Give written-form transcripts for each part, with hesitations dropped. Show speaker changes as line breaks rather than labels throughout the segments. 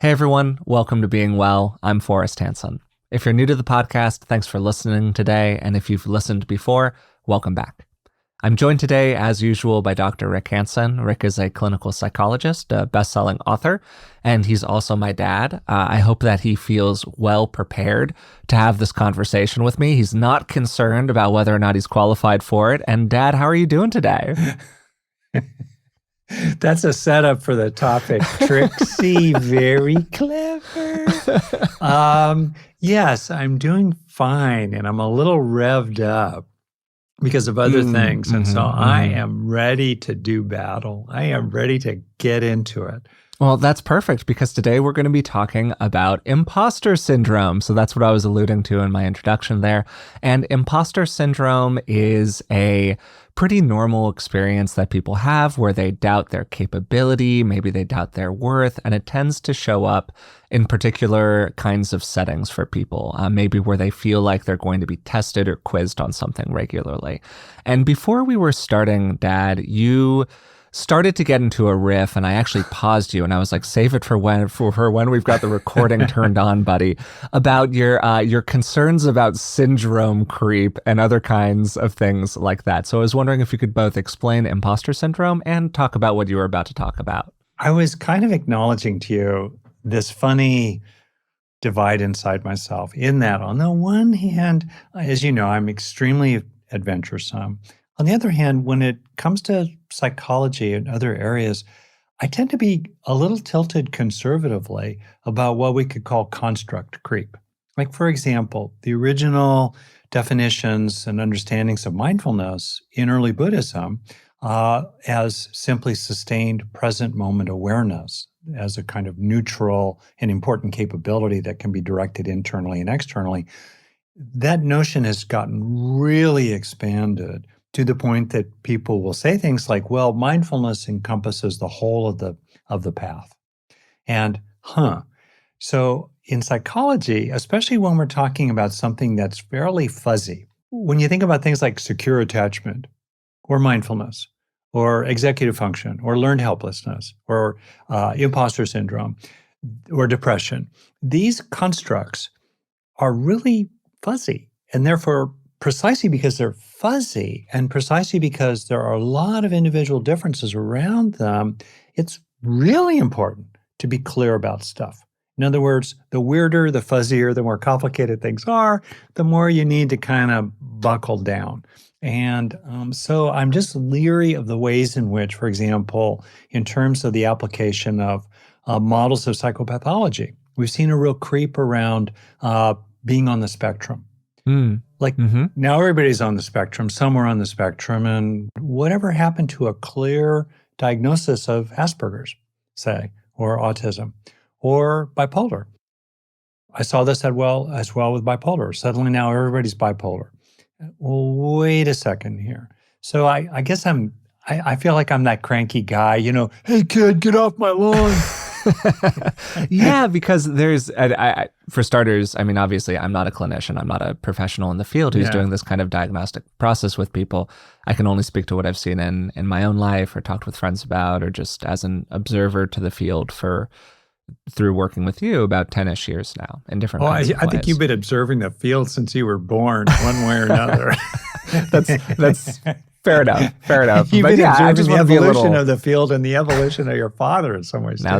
Hey everyone, welcome to Being Well. I'm Forrest Hanson. If you're new to the podcast, thanks for listening today. And if you've listened before, welcome back. I'm joined today, as usual, by Dr. Rick Hanson. Rick is a clinical psychologist, a best-selling author, and he's also my dad. I hope that he feels well prepared to have this conversation with me. He's not concerned about whether or not he's qualified for it. And Dad, how are you doing today?
That's a setup for the topic, Trixie. Very clever. Yes, I'm doing fine, and I'm a little revved up because of other things. And so I am ready to do battle. I am ready to get into it.
Well, that's perfect because today we're going to be talking about imposter syndrome. So that's what I was alluding to in my introduction there. And imposter syndrome is a pretty normal experience that people have where they doubt their capability, maybe they doubt their worth, and it tends to show up in particular kinds of settings for people, maybe where they feel like they're going to be tested or quizzed on something regularly. And before we were starting, Dad, you started to get into a riff, and I actually paused you, and I was like, "Save it for when we've got the recording turned on, buddy." About your concerns about syndrome creep and other kinds of things like that. So I was wondering if you could both explain imposter syndrome and talk about what you were about to talk about.
I was kind of acknowledging to you this funny divide inside myself. In that, on the one hand, as you know, I'm extremely adventuresome. On the other hand, when it comes to psychology and other areas, I tend to be a little tilted conservatively about what we could call construct creep. Like, for example, the original definitions and understandings of mindfulness in early Buddhism as simply sustained present moment awareness as a kind of neutral and important capability that can be directed internally and externally. That notion has gotten really expanded to the point that people will say things like, well, mindfulness encompasses the whole of the path. And, so in psychology, especially when we're talking about something that's fairly fuzzy, when you think about things like secure attachment or mindfulness or executive function or learned helplessness or imposter syndrome or depression, these constructs are really fuzzy, and therefore precisely because they're fuzzy and precisely because there are a lot of individual differences around them, it's really important to be clear about stuff. In other words, the weirder, the fuzzier, the more complicated things are, the more you need to kind of buckle down. And so I'm just leery of the ways in which, for example, in terms of the application of models of psychopathology, we've seen a real creep around being on the spectrum. Now everybody's on the spectrum, somewhere on the spectrum, and whatever happened to a clear diagnosis of Asperger's, say, or autism, or bipolar. I saw this as well with bipolar. Suddenly now everybody's bipolar. Well, wait a second here. So I guess I feel like I'm that cranky guy, hey kid, get off my lawn.
Yeah, because there's, for starters, I mean, obviously, I'm not a clinician. I'm not a professional in the field who's doing this kind of diagnostic process with people. I can only speak to what I've seen in my own life or talked with friends about, or just as an observer to the field through working with you about 10-ish years now in different kinds of ways.
I think you've been observing the field since you were born, one way or another.
That's Fair enough.
You've been observing the evolution of the field and the evolution of your father in some ways.
Now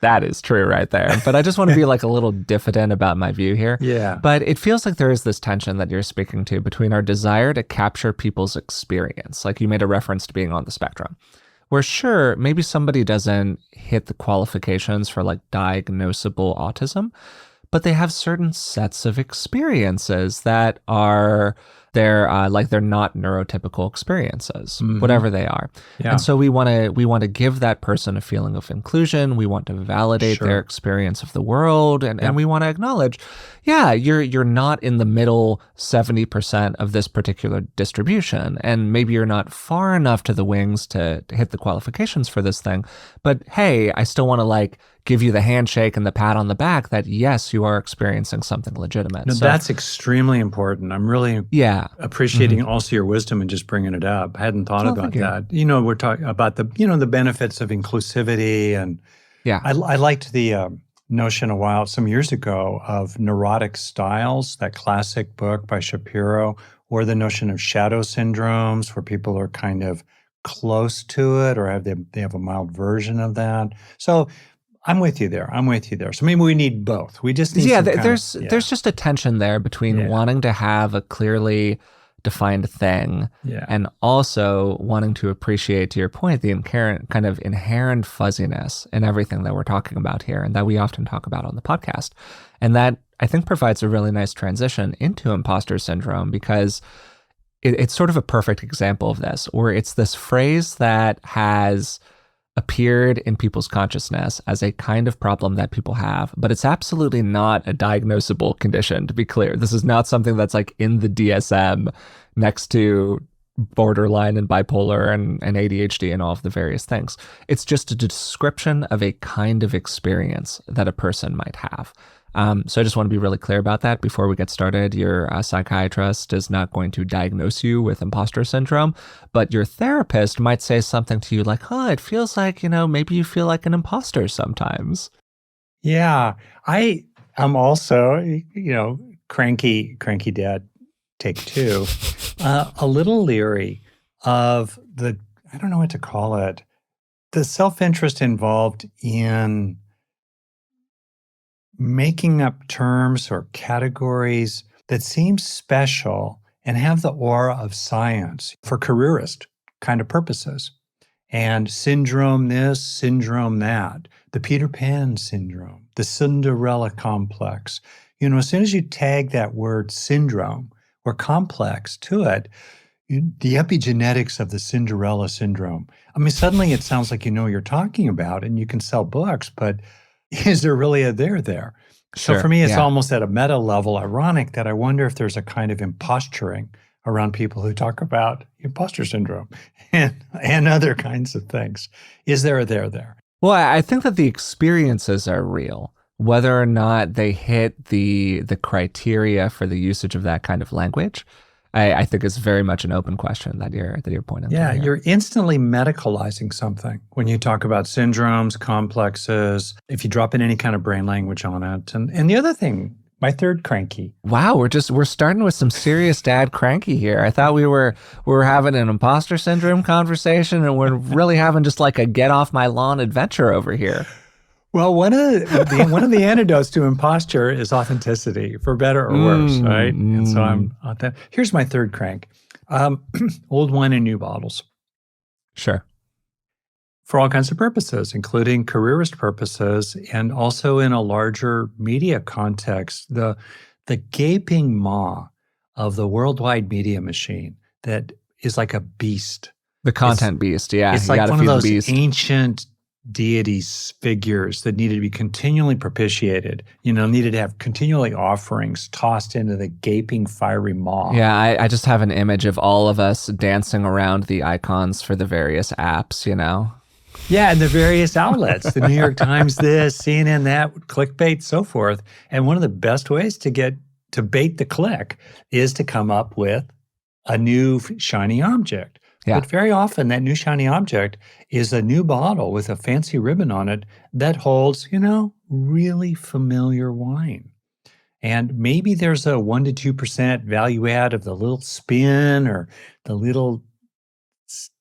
that is true right there. But I just want to be like a little diffident about my view here.
Yeah.
But it feels like there is this tension that you're speaking to between our desire to capture people's experience. Like you made a reference to being on the spectrum. Where sure, maybe somebody doesn't hit the qualifications for like diagnosable autism, but they have certain sets of experiences that are they're not neurotypical experiences, whatever they are. Yeah. And so we want to give that person a feeling of inclusion. We want to validate their experience of the world, and we want to acknowledge, you're not in the middle 70% of this particular distribution, and maybe you're not far enough to the wings to hit the qualifications for this thing. But hey, I still want to give you the handshake and the pat on the back that yes, you are experiencing something legitimate.
No, that's extremely important. I'm really appreciating also your wisdom and just bringing it up. I hadn't thought about that. We're talking about the benefits of inclusivity, and I liked the notion some years ago of neurotic styles, that classic book by Shapiro, or the notion of shadow syndromes where people are kind of close to it or they have a mild version of that. So I'm with you there. I'm with you there. So maybe we need both. We just need
Yeah,
some kind of,
there's just a tension there between
yeah,
wanting to have a clearly defined thing
yeah,
and also wanting to appreciate, to your point, the inherent fuzziness in everything that we're talking about here and that we often talk about on the podcast. And that I think provides a really nice transition into imposter syndrome because it's sort of a perfect example of this, where it's this phrase that has appeared in people's consciousness as a kind of problem that people have, but it's absolutely not a diagnosable condition, to be clear. This is not something that's like in the DSM next to borderline and bipolar and ADHD and all of the various things. It's just a description of a kind of experience that a person might have. So I just want to be really clear about that before we get started. Your psychiatrist is not going to diagnose you with imposter syndrome, but your therapist might say something to you like, oh, it feels like, maybe you feel like an imposter sometimes.
yeah. I'm also, cranky dad, take two, a little leery of I don't know what to call it, the self-interest involved in making up terms or categories that seem special and have the aura of science for careerist kind of purposes. And syndrome this, syndrome that, the Peter Pan syndrome, the Cinderella complex. As soon as you tag that word syndrome or complex to it, the epigenetics of the Cinderella syndrome. I mean, suddenly it sounds like you know what you're talking about and you can sell books, but is there really a there?
Sure,
So for me, it's
yeah.
almost at a meta level ironic that I wonder if there's a kind of imposturing around people who talk about imposter syndrome and other kinds of things. Is there a there?
Well, I think that the experiences are real. Whether or not they hit the criteria for the usage of that kind of language, I think is very much an open question that you're pointing to
Yeah,
here.
you're instantly medicalizing something when you talk about syndromes, complexes, if you drop in any kind of brain language on it. And the other thing, my third cranky.
Wow, we're starting with some serious dad cranky here. I thought we were having an imposter syndrome conversation, and we're really having just like a get off my lawn adventure over here.
Well, one of the antidotes to imposture is authenticity, for better or worse, right? And so here's my third crank: old wine in new bottles.
Sure.
For all kinds of purposes, including careerist purposes, and also in a larger media context, the gaping maw of the worldwide media machine that is like a beast.
The content beast, yeah.
It's like one of those ancient deities figures that needed to be continually propitiated, needed to have continually offerings tossed into the gaping fiery maw.
Yeah, I just have an image of all of us dancing around the icons for the various apps,
Yeah, and the various outlets, the New York Times this, CNN that, clickbait, so forth. And one of the best ways to bait the click is to come up with a new shiny object.
Yeah.
But very often that new shiny object is a new bottle with a fancy ribbon on it that holds, really familiar wine. And maybe there's a 1 to 2% value add of the little spin or the little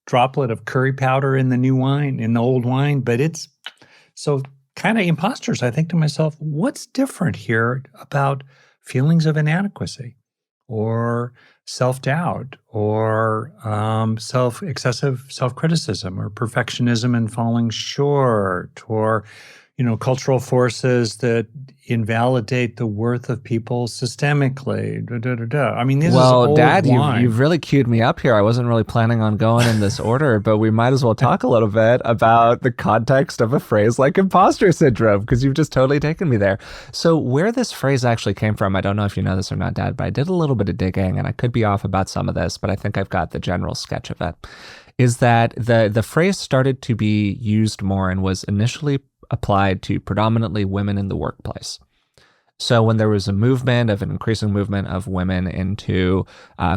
droplet of curry powder in the new wine, in the old wine. But it's so kind of imposters. I think to myself, what's different here about feelings of inadequacy or self-doubt or excessive self-criticism or perfectionism and falling short or, cultural forces that invalidate the worth of people systemically. I mean, this is old
Dad,
wine.
you've really queued me up here. I wasn't really planning on going in this order, but we might as well talk a little bit about the context of a phrase like imposter syndrome, because you've just totally taken me there. So where this phrase actually came from, I don't know if you know this or not, Dad, but I did a little bit of digging, and I could be off about some of this, but I think I've got the general sketch of it, is that the phrase started to be used more and was initially applied to predominantly women in the workplace. So when there was an increasing movement of women into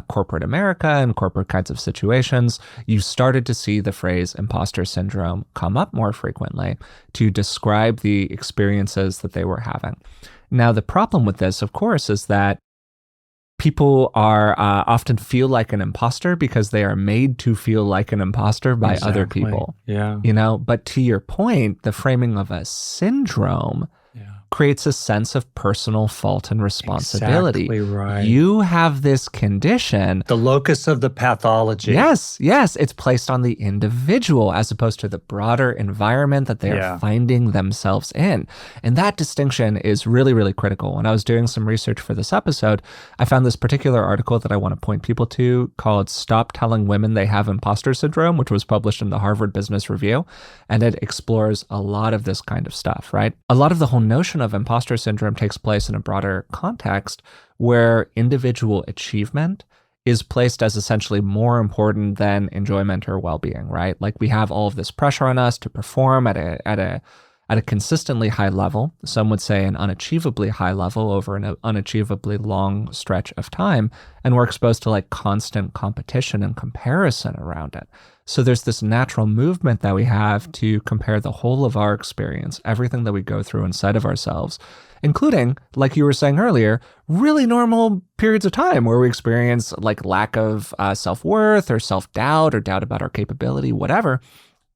corporate America and corporate kinds of situations, you started to see the phrase imposter syndrome come up more frequently to describe the experiences that they were having. Now, the problem with this, of course, is that people are often feel like an imposter because they are made to feel like an imposter by other
Exactly.
people.
Yeah.
But to your point, the framing of a syndrome
Yeah.
creates a sense of personal fault and responsibility.
Exactly right.
You have this condition.
The locus of the pathology.
Yes, it's placed on the individual as opposed to the broader environment that they are finding themselves in. And that distinction is really, really critical. When I was doing some research for this episode, I found this particular article that I want to point people to called Stop Telling Women They Have Imposter Syndrome, which was published in the Harvard Business Review. And it explores a lot of this kind of stuff, right? A lot of the whole notion of imposter syndrome takes place in a broader context where individual achievement is placed as essentially more important than enjoyment or well-being, right? Like we have all of this pressure on us to perform at a consistently high level. Some would say an unachievably high level over an unachievably long stretch of time. And we're exposed to like constant competition and comparison around it. So there's this natural movement that we have to compare the whole of our experience, everything that we go through inside of ourselves, including, like you were saying earlier, really normal periods of time where we experience like lack of self-worth or self-doubt or doubt about our capability, whatever,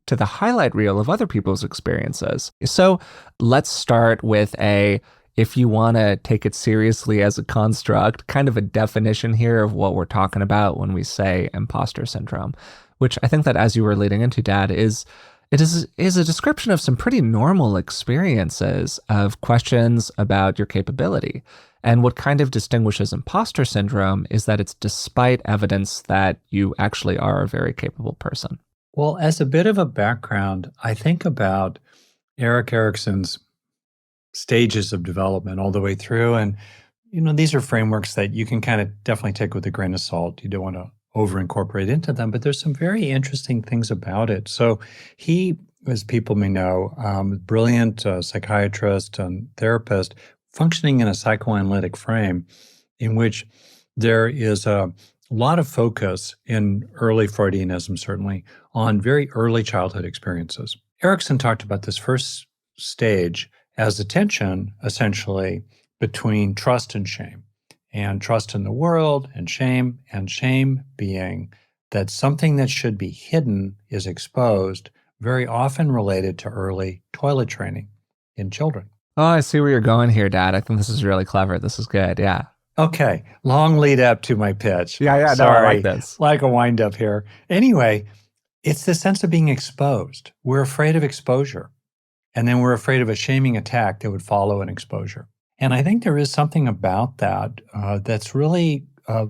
to the highlight reel of other people's experiences. So let's start with if you want to take it seriously as a construct, kind of a definition here of what we're talking about when we say imposter syndrome, which I think that as you were leading into, Dad, is a description of some pretty normal experiences of questions about your capability. And what kind of distinguishes imposter syndrome is that it's despite evidence that you actually are a very capable person.
Well, as a bit of a background, I think about Erik Erikson's stages of development all the way through. And, these are frameworks that you can kind of definitely take with a grain of salt. You don't want to over incorporate into them, but there's some very interesting things about it. So he, as people may know, brilliant psychiatrist and therapist functioning in a psychoanalytic frame in which there is a lot of focus in early Freudianism, certainly, on very early childhood experiences. Erikson talked about this first stage as a tension, essentially, between trust and shame. And trust in the world, and shame being that something that should be hidden is exposed, very often related to early toilet training in children.
Oh, I see where you're going here, Dad. I think this is really clever. This is good. Yeah.
Okay. Long lead up to my pitch.
Yeah.
Sorry.
No, I like this.
Like a wind up here. Anyway, it's the sense of being exposed. We're afraid of exposure. And then we're afraid of a shaming attack that would follow an exposure. And I think there is something about that that's really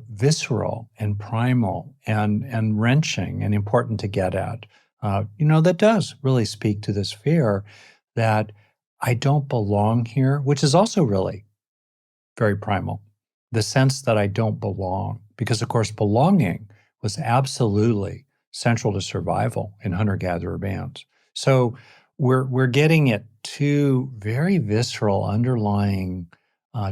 visceral and primal and wrenching and important to get at. That does really speak to this fear that I don't belong here, which is also really very primal. The sense that I don't belong, because of course belonging was absolutely central to survival in hunter-gatherer bands. So we're getting at two very visceral, underlying,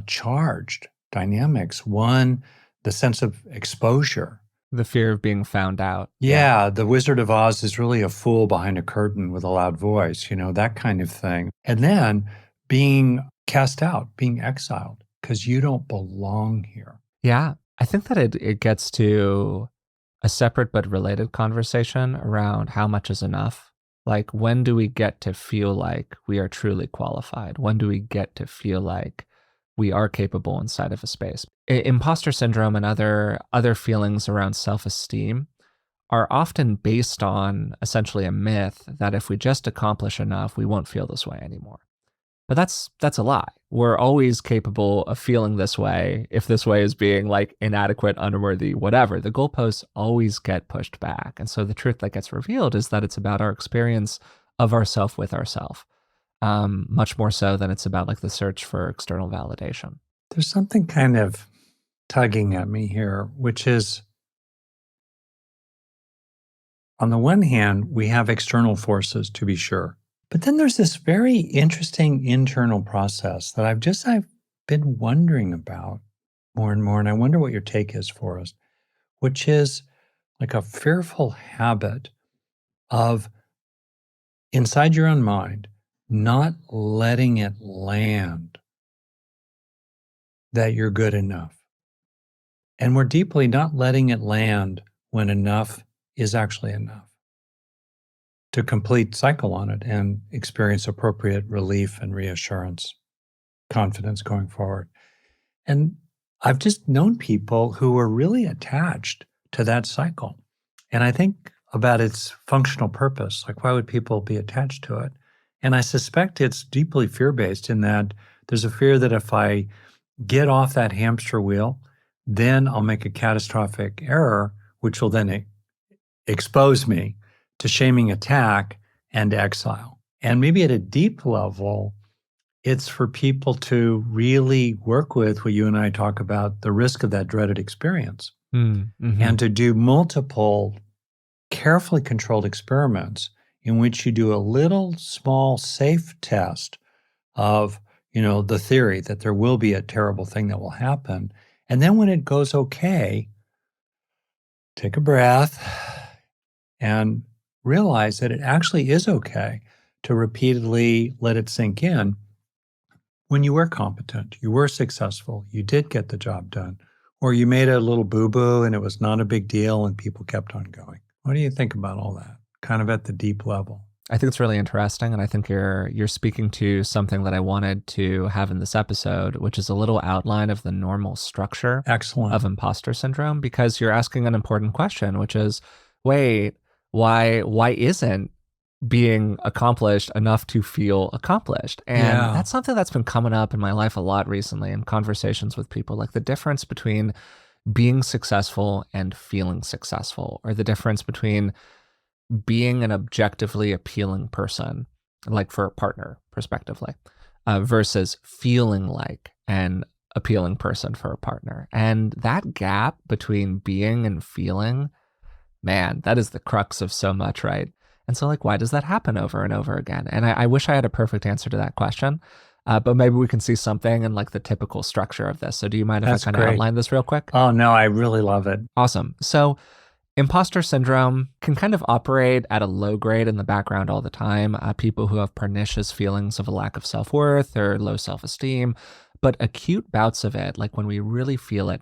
charged dynamics. One, the sense of exposure.
The fear of being found out.
Yeah, the Wizard of Oz is really a fool behind a curtain with a loud voice, that kind of thing. And then being cast out, being exiled, because you don't belong here.
Yeah, I think that it gets to a separate but related conversation around how much is enough. Like, when do we get to feel like we are truly qualified? When do we get to feel like we are capable inside of a space? Imposter syndrome and other feelings around self-esteem are often based on essentially a myth that if we just accomplish enough, we won't feel this way anymore. But that's a lie. We're always capable of feeling this way if this way is being like inadequate, unworthy, whatever. The goalposts always get pushed back. And so the truth that gets revealed is that it's about our experience of ourself with ourself, much more so than it's about like the search for external validation.
There's something kind of tugging at me here, which is, on the one hand, we have external forces, to be sure. But then there's this very interesting internal process that I've been wondering about more and more, and I wonder what your take is, Forrest, which is like a fearful habit of inside your own mind, not letting it land that you're good enough. And more deeply, not letting it land when enough is actually enough to complete cycle on it and experience appropriate relief and reassurance, confidence going forward. And I've just known people who were really attached to that cycle. And I think about its functional purpose. Like, why would people be attached to it? And I suspect it's deeply fear based in that there's a fear that if I get off that hamster wheel, then I'll make a catastrophic error, which will then expose me to shaming attack and exile. And maybe at a deep level, it's for people to really work with what you and I talk about, the risk of that dreaded experience, and to do multiple carefully controlled experiments in which you do a little small safe test of, the theory that there will be a terrible thing that will happen. And then when it goes okay, take a breath and realize that it actually is okay to repeatedly let it sink in. When you were competent, you were successful, you did get the job done, or you made a little boo-boo and it was not a big deal and people kept on going. What do you think about all that, kind of at the deep level?
I think it's really interesting, and I think you're speaking to something that I wanted to have in this episode, which is a little outline of the normal structure
Excellent.
of imposter syndrome, because you're asking an important question, which is, wait, why isn't being accomplished enough to feel accomplished? And
Yeah.
that's something that's been coming up in my life a lot recently in conversations with people, like the difference between being successful and feeling successful, or the difference between being an objectively appealing person, like for a partner, prospectively, versus feeling like an appealing person for a partner. And that gap between being and feeling, man, that is the crux of so much, right? And so, like, why does that happen over and over again? And I wish I had a perfect answer to that question, but maybe we can see something in like the typical structure of this. So do you mind if
That's
I kind of
great.
outline this real quick?
Oh, no, I really love it.
Awesome. So imposter syndrome can kind of operate at a low grade in the background all the time. People who have pernicious feelings of a lack of self-worth or low self-esteem, but acute bouts of it, like when we really feel it,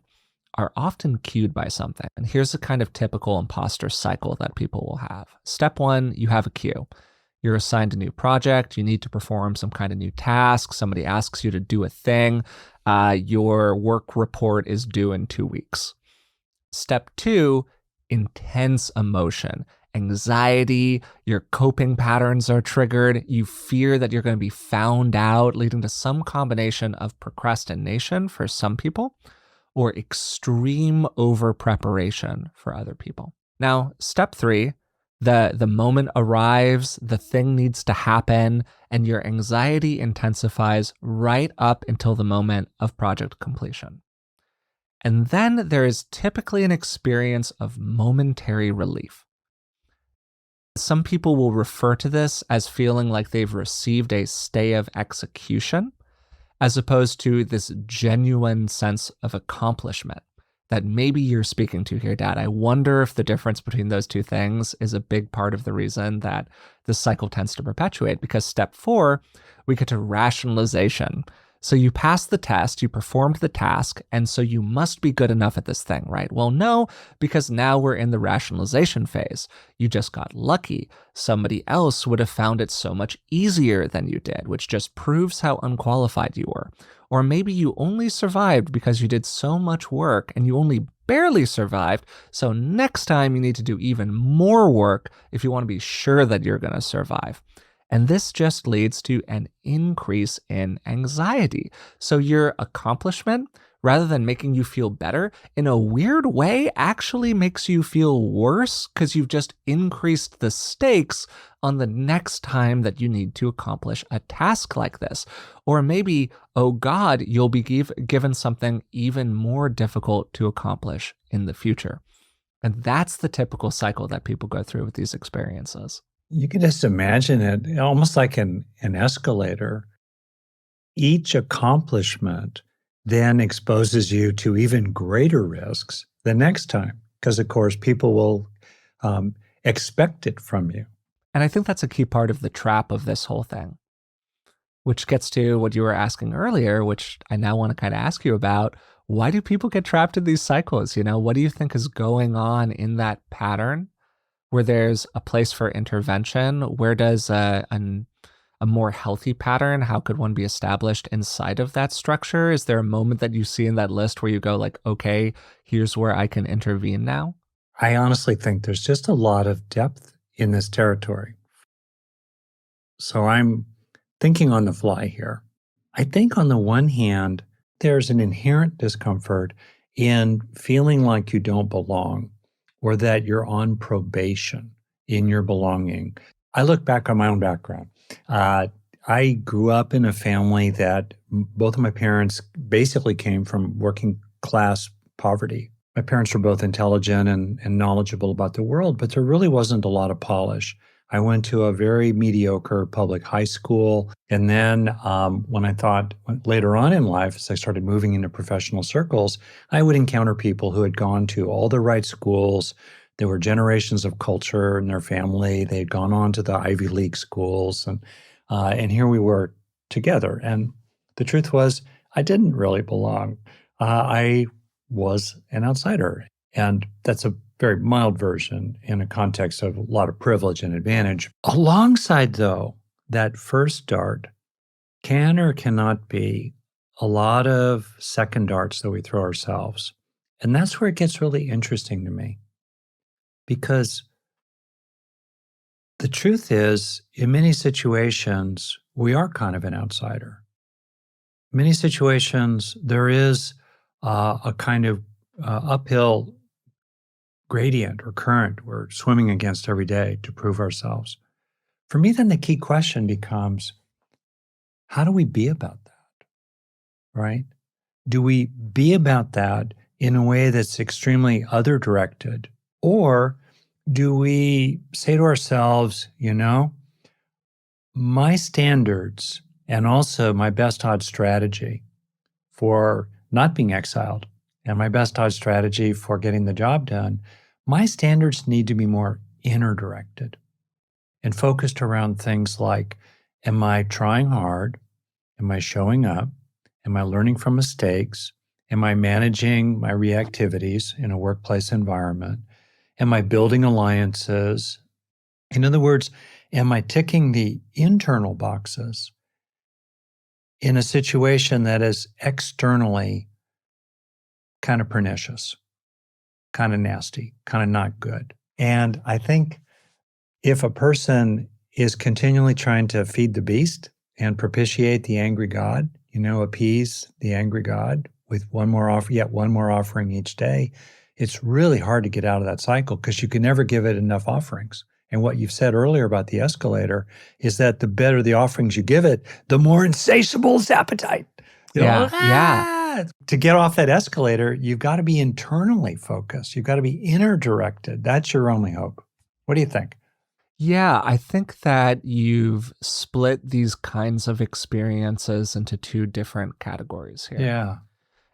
are often cued by something. And here's a kind of typical imposter cycle that people will have. Step one, you have a cue. You're assigned a new project. You need to perform some kind of new task. Somebody asks you to do a thing. Your work report is due in 2 weeks. Step two, intense emotion, anxiety, your coping patterns are triggered. You fear that you're going to be found out, leading to some combination of procrastination for some people or extreme over preparation for other people. Now, step three, the moment arrives, the thing needs to happen, and your anxiety intensifies right up until the moment of project completion. And then there is typically an experience of momentary relief. Some people will refer to this as feeling like they've received a stay of execution, as opposed to this genuine sense of accomplishment that maybe you're speaking to here, Dad. I wonder if the difference between those two things is a big part of the reason that this cycle tends to perpetuate, because step four, we get to rationalization. So you passed the test, you performed the task, and so you must be good enough at this thing, right? Well, no, because now we're in the rationalization phase. You just got lucky. Somebody else would have found it so much easier than you did, which just proves how unqualified you were. Or maybe you only survived because you did so much work and you only barely survived, so next time you need to do even more work if you want to be sure that you're going to survive. And this just leads to an increase in anxiety. So your accomplishment, rather than making you feel better, in a weird way actually makes you feel worse because you've just increased the stakes on the next time that you need to accomplish a task like this. Or maybe, oh God, you'll be given something even more difficult to accomplish in the future. And that's the typical cycle that people go through with these experiences.
You can just imagine it almost like an escalator. Each accomplishment then exposes you to even greater risks the next time. Because, of course, people will expect it from you.
And I think that's a key part of the trap of this whole thing, which gets to what you were asking earlier, which I now want to kind of ask you about. Why do people get trapped in these cycles? What do you think is going on in that pattern where there's a place for intervention? Where does a more healthy pattern, how could one be established inside of that structure? Is there a moment that you see in that list where you go like, okay, here's where I can intervene now?
I honestly think there's just a lot of depth in this territory. So I'm thinking on the fly here. I think on the one hand, there's an inherent discomfort in feeling like you don't belong or that you're on probation in your belonging. I look back on my own background. I grew up in a family that both of my parents basically came from working class poverty. My parents were both intelligent and knowledgeable about the world, but there really wasn't a lot of polish. I went to a very mediocre public high school. And then when I thought later on in life, as I started moving into professional circles, I would encounter people who had gone to all the right schools. There were generations of culture in their family. They had gone on to the Ivy League schools. And here we were together. And the truth was, I didn't really belong. I was an outsider. And that's a very mild version in a context of a lot of privilege and advantage. Alongside, though, that first dart can or cannot be a lot of second darts that we throw ourselves. And that's where it gets really interesting to me. Because the truth is, in many situations, we are kind of an outsider. In many situations, there is a kind of uphill gradient or current we're swimming against every day to prove ourselves. For me, then the key question becomes, how do we be about that, right? Do we be about that in a way that's extremely other-directed? Or do we say to ourselves, my standards and also my best odds strategy for not being exiled and my best odds strategy for getting the job done, my standards need to be more inner directed and focused around things like, am I trying hard? Am I showing up? Am I learning from mistakes? Am I managing my reactivities in a workplace environment? Am I building alliances? In other words, am I ticking the internal boxes in a situation that is externally kind of pernicious, kind of nasty, kind of not good? And I think if a person is continually trying to feed the beast and propitiate the angry God, appease the angry God with one more offering each day, it's really hard to get out of that cycle because you can never give it enough offerings. And what you've said earlier about the escalator is that the better the offerings you give it, the more insatiable its appetite.
Yeah.
To get off that escalator, you've got to be internally focused. You've got to be inner directed. That's your only hope. What do you think?
Yeah, I think that you've split these kinds of experiences into two different categories here.
Yeah.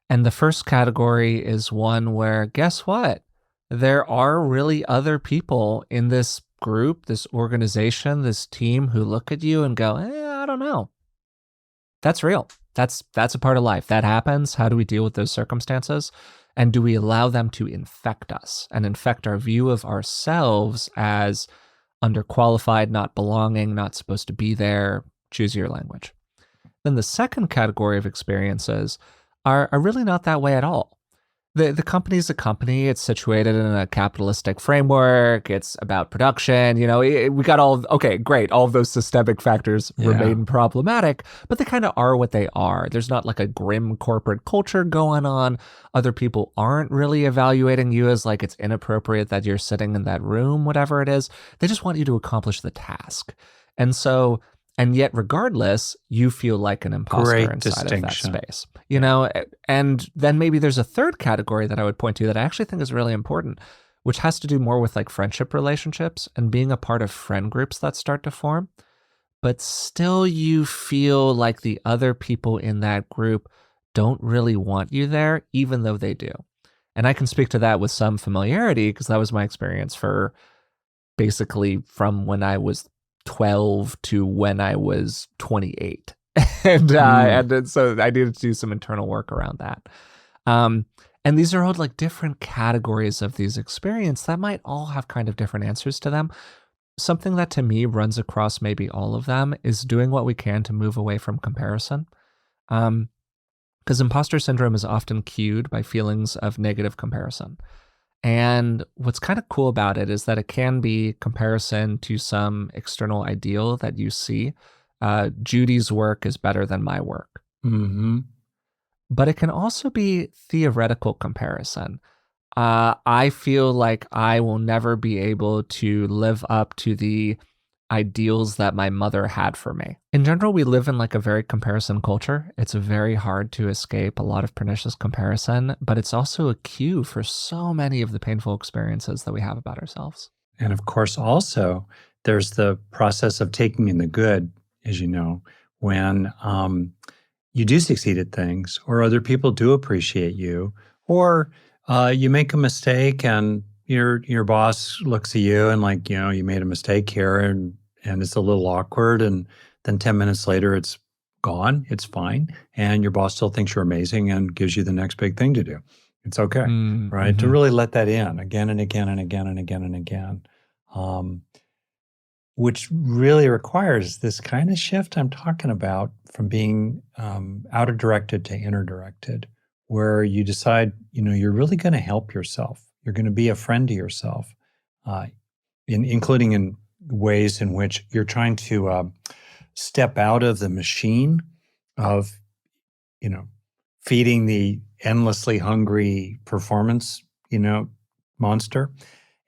And the first category is one where, guess what? There are really other people in this group, this organization, this team who look at you and go, I don't know. That's real. That's a part of life. That happens. How do we deal with those circumstances? And do we allow them to infect us and infect our view of ourselves as underqualified, not belonging, not supposed to be there? Choose your language. Then the second category of experiences are really not that way at all. The company is a company. It's situated in a capitalistic framework. It's about production. We got okay, great. All of those systemic factors remain problematic, but they kind of are what they are. There's not like a grim corporate culture going on. Other people aren't really evaluating you as like it's inappropriate that you're sitting in that room, whatever it is. They just want you to accomplish the task. And yet, regardless, you feel like an imposter inside of that space, And then maybe there's a third category that I would point to that I actually think is really important, which has to do more with like friendship relationships and being a part of friend groups that start to form. But still, you feel like the other people in that group don't really want you there, even though they do. And I can speak to that with some familiarity because that was my experience for basically from when I was 12 to when I was 28.
Mm.
And then, so I needed to do some internal work around that. Um, and these are all like different categories of these experience that might all have kind of different answers to them. Something that to me runs across maybe all of them is doing what we can to move away from comparison. Because imposter syndrome is often cued by feelings of negative comparison. And what's kind of cool about it is that it can be comparison to some external ideal that you see. Judy's work is better than my work.
Mm-hmm.
But it can also be theoretical comparison. I feel like I will never be able to live up to the ideals that my mother had for me. In general, we live in like a very comparison culture. It's very hard to escape a lot of pernicious comparison, but it's also a cue for so many of the painful experiences that we have about ourselves.
And of course, also, there's the process of taking in the good, as you know, when you do succeed at things, or other people do appreciate you, or you make a mistake and your boss looks at you and like, you made a mistake here and it's a little awkward. And then 10 minutes later, it's gone. It's fine. And your boss still thinks you're amazing and gives you the next big thing to do. It's okay, right? To
Mm-hmm.
really let that in again and again and again and again and again. Um, which really requires this kind of shift I'm talking about from being outer directed to inner directed, where you decide, you're really going to help yourself. You're going to be a friend to yourself, uh, including in ways in which you're trying to step out of the machine of, feeding the endlessly hungry performance, monster,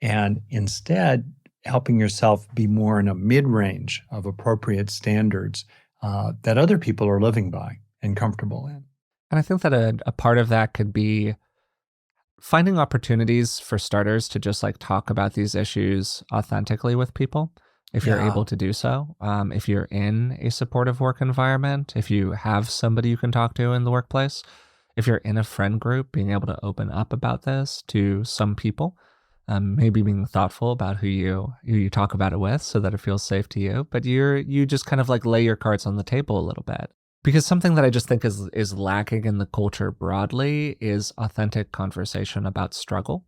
and instead helping yourself be more in a mid-range of appropriate standards that other people are living by and comfortable in.
And I think that a part of that could be finding opportunities for starters to just like talk about these issues authentically with people if you're
Yeah.
able to do so. If you're in a supportive work environment, if you have somebody you can talk to in the workplace, if you're in a friend group, being able to open up about this to some people, maybe being thoughtful about who you talk about it with so that it feels safe to you, but you just kind of like lay your cards on the table a little bit. Because something that I just think is lacking in the culture broadly is authentic conversation about struggle,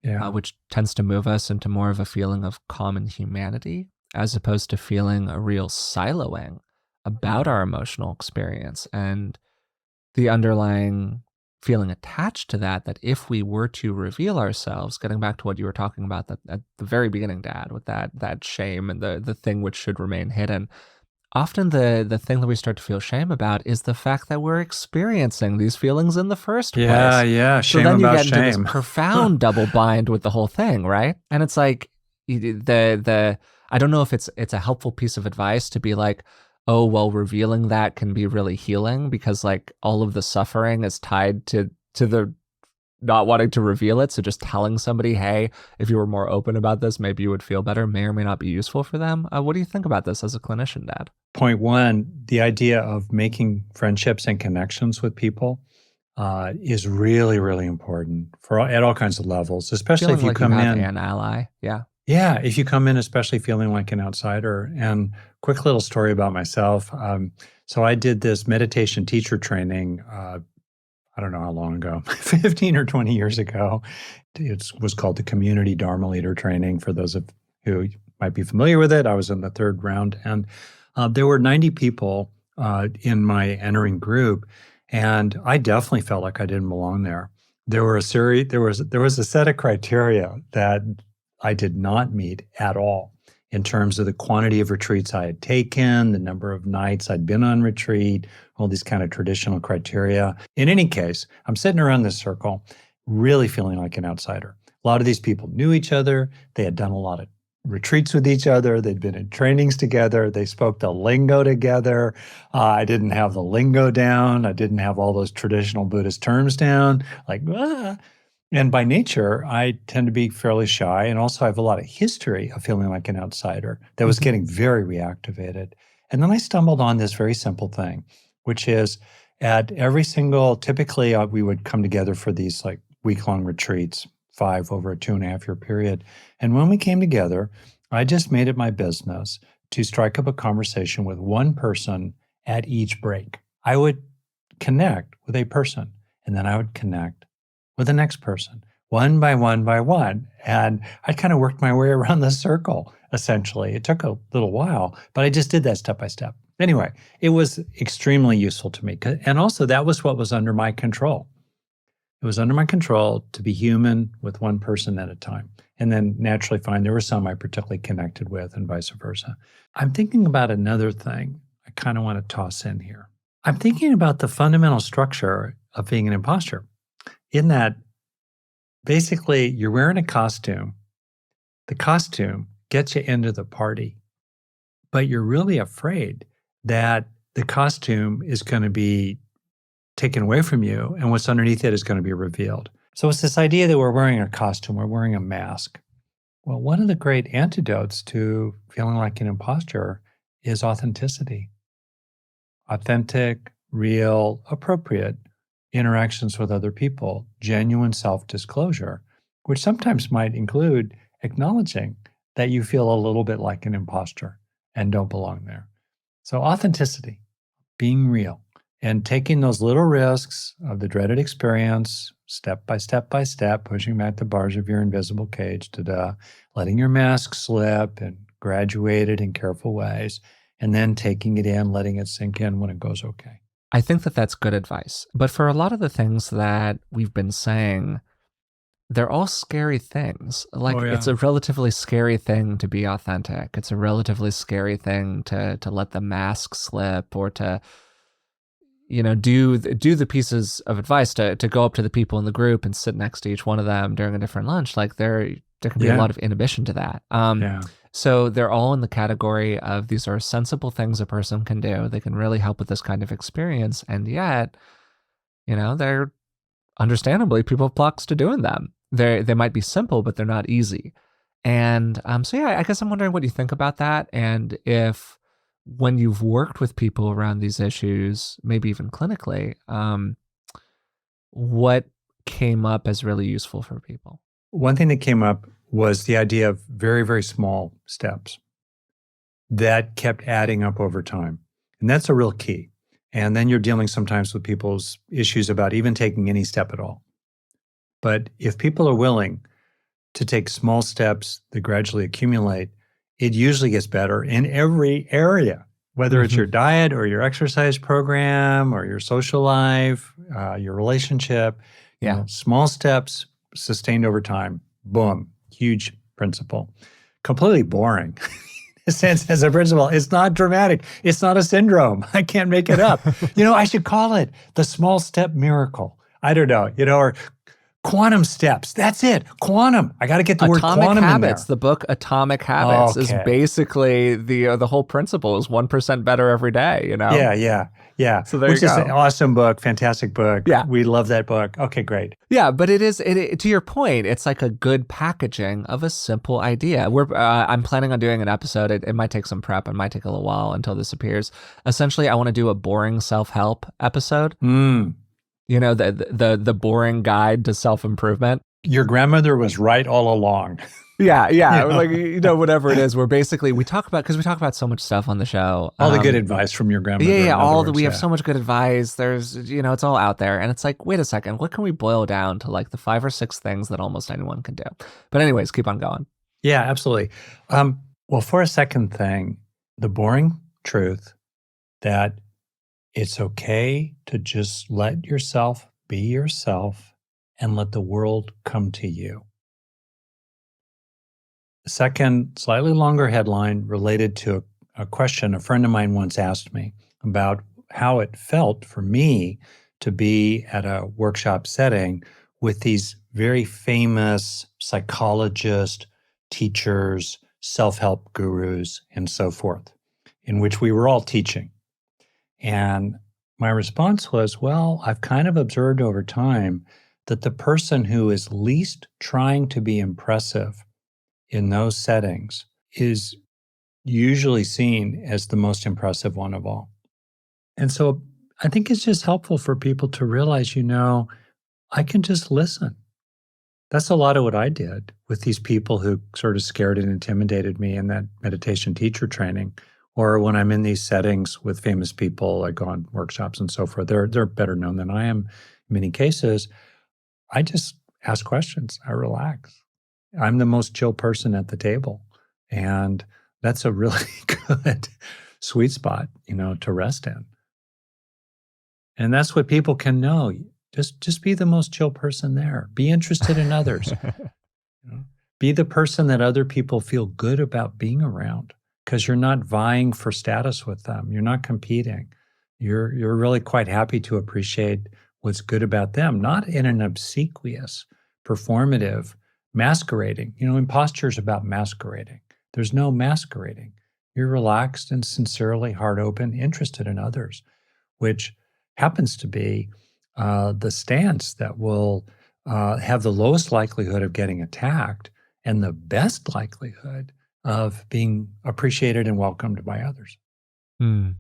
Yeah.
which tends to move us into more of a feeling of common humanity as opposed to feeling a real siloing about our emotional experience and the underlying feeling attached to that, that if we were to reveal ourselves, getting back to what you were talking about that at the very beginning, Dad, with that shame and the thing which should remain hidden, often the thing that we start to feel shame about is the fact that we're experiencing these feelings in the first
Yeah.
place.
Yeah.
So
Shame
then you
about
get into this
shame.
profound double bind with the whole thing, right? And it's like the I don't know if it's a helpful piece of advice to be like, oh well, revealing that can be really healing because like all of the suffering is tied to the not wanting to reveal it. So just telling somebody, hey, if you were more open about this, maybe you would feel better, may or may not be useful for them. What do you think about this as a clinician, Dad?
Point one, the idea of making friendships and connections with people is really, really important at all kinds of levels, especially
Feeling
if you
like you
come
have
in.
an ally. Yeah.
Yeah, if you come in, especially feeling like an outsider. And quick little story about myself. So I did this meditation teacher training. I don't know how long ago, 15 or 20 years ago. It was called the Community Dharma Leader Training. For those of who might be familiar with it, I was in the third round, and there were 90 people in my entering group, and I definitely felt like I didn't belong there. There were a series. There was a set of criteria that I did not meet at all in terms of the quantity of retreats I had taken, the number of nights I'd been on retreat, all these kind of traditional criteria. In any case, I'm sitting around this circle, really feeling like an outsider. A lot of these people knew each other. They had done a lot of retreats with each other. They'd been in trainings together. They spoke the lingo together. I didn't have the lingo down. I didn't have all those traditional Buddhist terms down. Like, ah. And by nature, I tend to be fairly shy. And also, I have a lot of history of feeling like an outsider that was getting very reactivated. And then I stumbled on this very simple thing, which is at every single, typically we would come together for these like week-long retreats, 5 over a 2.5-year period. And when we came together, I just made it my business to strike up a conversation with one person at each break. I would connect with a person, and then I would connect with the next person, one by one by one. And I kind of worked my way around the circle, essentially. It took a little while, but I just did that step by step. Anyway, it was extremely useful to me. And also, that was what was under my control. It was under my control to be human with one person at a time. And then naturally find there were some I particularly connected with and vice versa. I'm thinking about another thing I kind of want to toss in here. I'm thinking about the fundamental structure of being an imposter, in that basically you're wearing a costume. The costume gets you into the party, but you're really afraid that the costume is going to be taken away from you and what's underneath it is going to be revealed. So it's this idea that we're wearing a costume, we're wearing a mask. Well, one of the great antidotes to feeling like an imposter is authenticity. Authentic, real, appropriate interactions with other people, genuine self-disclosure, which sometimes might include acknowledging that you feel a little bit like an imposter and don't belong there. So authenticity, being real, and taking those little risks of the dreaded experience, step by step by step, pushing back the bars of your invisible cage, letting your mask slip and graduate it in careful ways, and then taking it in, letting it sink in when it goes okay.
I think that that's good advice. But for a lot of the things that we've been saying, they're all scary things. Like, it's a relatively scary thing to be authentic. It's a relatively scary thing to let the mask slip, or to, do the pieces of advice, to go up to the people in the group and sit next to each one of them during a different lunch. Like, there can be a lot of inhibition to that. So they're all in the category of, these are sensible things a person can do. They can really help with this kind of experience. And yet, they're, understandably, people have blocks to doing them. They might be simple, but they're not easy. And so yeah, I guess I'm wondering what you think about that. And if, when you've worked with people around these issues, maybe even clinically, what came up as really useful for people?
One thing that came up was the idea of very, very small steps that kept adding up over time. And that's a real key. And then you're dealing sometimes with people's issues about even taking any step at all. But if people are willing to take small steps that gradually accumulate, it usually gets better in every area, whether it's your diet or your exercise program or your social life, your relationship. Small steps sustained over time, boom, huge principle. Completely boring. In a sense, as a principle, it's not dramatic. It's not a syndrome. I can't make it up. I should call it the small step miracle. I don't know, or quantum steps. That's it. Quantum. I got to get the word quantum
Habits,
in there.
The book Atomic Habits is basically the whole principle is 1% better every day,
Yeah.
So there
Which
you
is
go.
an awesome book, fantastic book.
Yeah.
We love that book. Okay, great.
Yeah, but it is, to your point, it's like a good packaging of a simple idea. I'm planning on doing an episode. It might take some prep. It might take a little while until this appears. Essentially, I want to do a boring self-help episode. The boring guide to self-improvement.
Your grandmother was right all along.
Yeah. Like, whatever it is, we talk about so much stuff on the show.
All the good advice from your grandmother.
We have so much good advice. There's, it's all out there. And it's like, wait a second, what can we boil down to, like, the 5 or 6 things that almost anyone can do? But anyways, keep on going.
Yeah, absolutely. Well, for a second thing, the boring truth that it's okay to just let yourself be yourself and let the world come to you. Second, slightly longer headline related to a question a friend of mine once asked me about how it felt for me to be at a workshop setting with these very famous psychologists, teachers, self-help gurus, and so forth, in which we were all teaching. And my response was, well, I've kind of observed over time that the person who is least trying to be impressive in those settings is usually seen as the most impressive one of all. And so I think it's just helpful for people to realize, I can just listen. That's a lot of what I did with these people who sort of scared and intimidated me in that meditation teacher training, or when I'm in these settings with famous people, like on workshops and so forth. They're better known than I am in many cases. I just ask questions. I relax. I'm the most chill person at the table, and that's a really good sweet spot, to rest in. And that's what people can know. Just be the most chill person there. Be interested in others. Be the person that other people feel good about being around, because you're not vying for status with them. You're not competing. You're really quite happy to appreciate what's good about them, not in an obsequious, performative, masquerading. Imposture is about masquerading. There's no masquerading. You're relaxed and sincerely heart open, interested in others, which happens to be the stance that will have the lowest likelihood of getting attacked and the best likelihood of being appreciated and welcomed by others.
Hmm.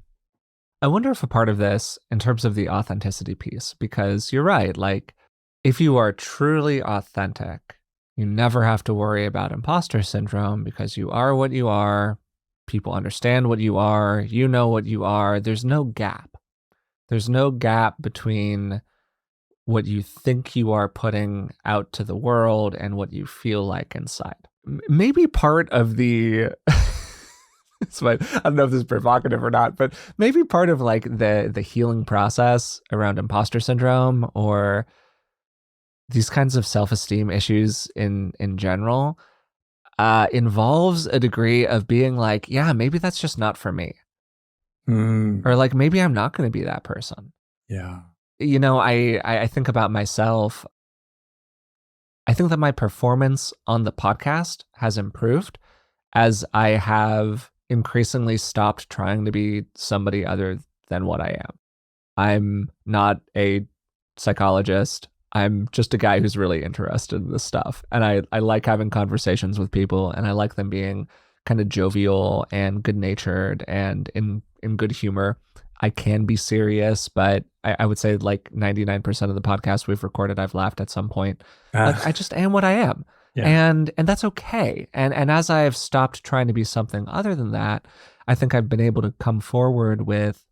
I wonder if a part of this, in terms of the authenticity piece, because you're right, like if you are truly authentic, you never have to worry about imposter syndrome because you are what you are. People understand what you are. You know what you are. There's no gap. There's no gap between what you think you are putting out to the world and what you feel like inside. Maybe part of the I don't know if this is provocative or not, but maybe part of like the healing process around imposter syndrome or these kinds of self-esteem issues in general involves a degree of being like, yeah, maybe that's just not for me. Or like maybe I'm not going to be that person.
Yeah.
I think about myself. I think that my performance on the podcast has improved as I have increasingly stopped trying to be somebody other than what I am. I'm not a psychologist. I'm just a guy who's really interested in this stuff. And I like having conversations with people, and I like them being kind of jovial and good natured and in good humor. I can be serious, but I would say like 99% of the podcasts we've recorded, I've laughed at some point. Like I just am what I am.
Yeah.
And that's okay. And as I have stopped trying to be something other than that, I think I've been able to come forward with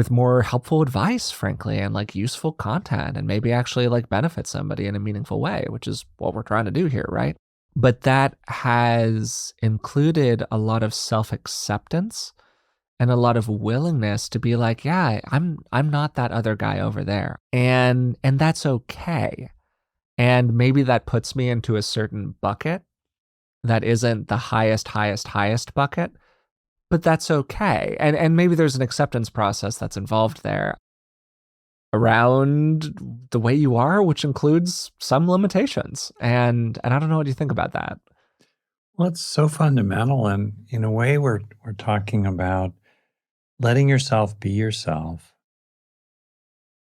more helpful advice, frankly, and like useful content, and maybe actually like benefit somebody in a meaningful way, which is what we're trying to do here, right? But that has included a lot of self-acceptance and a lot of willingness to be like, yeah, I'm not that other guy over there. And that's okay. And maybe that puts me into a certain bucket that isn't the highest bucket, but that's okay. And maybe there's an acceptance process that's involved there around the way you are, which includes some limitations. And I don't know what you think about that.
Well, it's so fundamental. And in a way, we're talking about letting yourself be yourself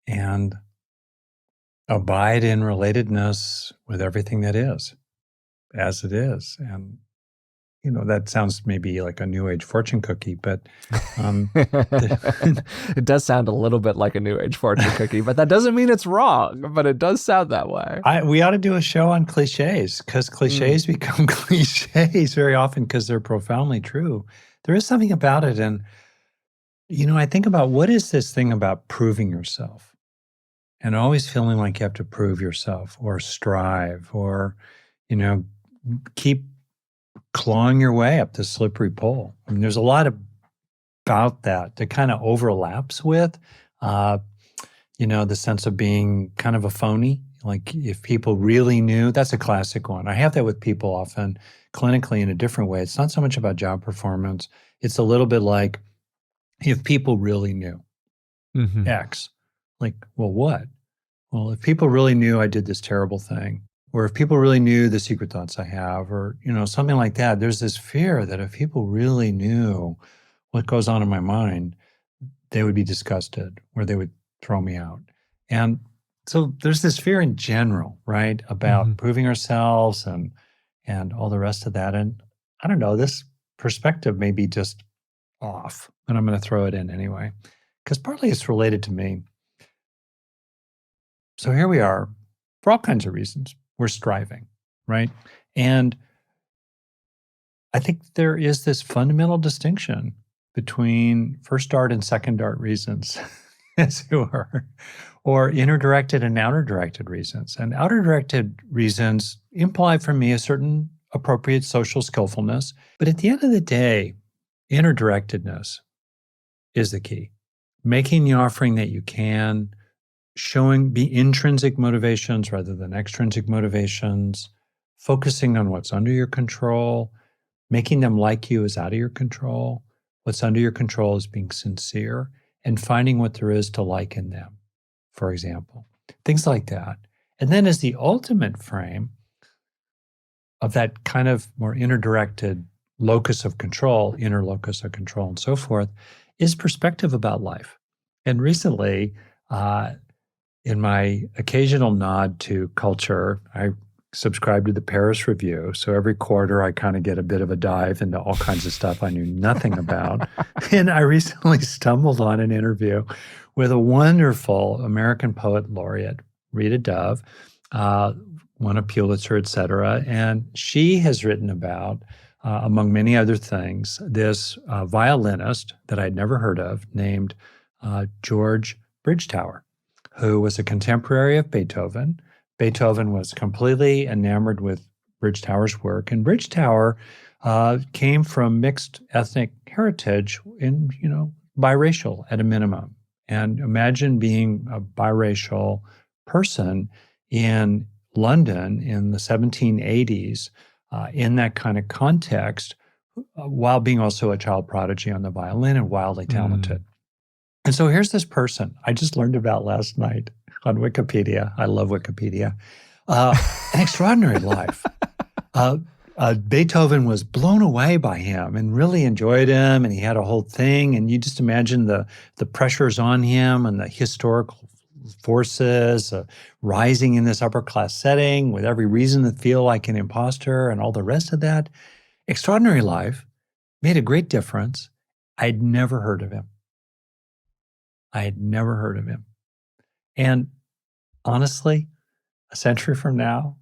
and abide in relatedness with everything that is, as it is. And, that sounds maybe like a new age fortune cookie, but
it does sound a little bit like a new age fortune cookie, but that doesn't mean it's wrong, but it does sound that way.
We ought to do a show on cliches, because cliches become cliches very often because they're profoundly true. There is something about it. And, I think about what is this thing about proving yourself and always feeling like you have to prove yourself or strive or, keep clawing your way up the slippery pole. I mean, there's a lot about that kind of overlaps with, the sense of being kind of a phony. Like if people really knew, that's a classic one. I have that with people often clinically in a different way. It's not so much about job performance. It's a little bit like if people really knew X, like, well, what? Well, if people really knew I did this terrible thing, or if people really knew the secret thoughts I have, or, something like that, there's this fear that if people really knew what goes on in my mind, they would be disgusted or they would throw me out. And so there's this fear in general, right, about proving ourselves and all the rest of that. And I don't know, this perspective may be just off, but I'm going to throw it in anyway. because partly it's related to me. So here we are, for all kinds of reasons, we're striving, right? And I think there is this fundamental distinction between first dart and second dart reasons, as it were, or inner directed and outer directed reasons. And outer directed reasons imply for me a certain appropriate social skillfulness. But at the end of the day, inner directedness is the key. Making the offering that you can, showing the intrinsic motivations rather than extrinsic motivations, focusing on what's under your control, making them like you is out of your control. What's under your control is being sincere and finding what there is to like in them, for example. Things like that. And then as the ultimate frame of that kind of more inner directed locus of control, inner locus of control and so forth, is perspective about life. And recently, in my occasional nod to culture, I subscribe to the Paris Review. So every quarter, I kind of get a bit of a dive into all kinds of stuff I knew nothing about. And I recently stumbled on an interview with a wonderful American poet laureate, Rita Dove, won a Pulitzer, et cetera. And she has written about, among many other things, this violinist that I'd never heard of named George Bridgetower, who was a contemporary of Beethoven. Beethoven was completely enamored with Bridgetower's work, and Bridgetower came from mixed ethnic heritage, biracial at a minimum. And imagine being a biracial person in London in the 1780s, in that kind of context, while being also a child prodigy on the violin and wildly talented. And so here's this person I just learned about last night on Wikipedia. I love Wikipedia. An extraordinary life. Beethoven was blown away by him and really enjoyed him, and he had a whole thing. And you just imagine the pressures on him and the historical forces rising in this upper class setting with every reason to feel like an imposter and all the rest of that. Extraordinary life, made a great difference. I'd never heard of him. I had never heard of him. And honestly, a century from now,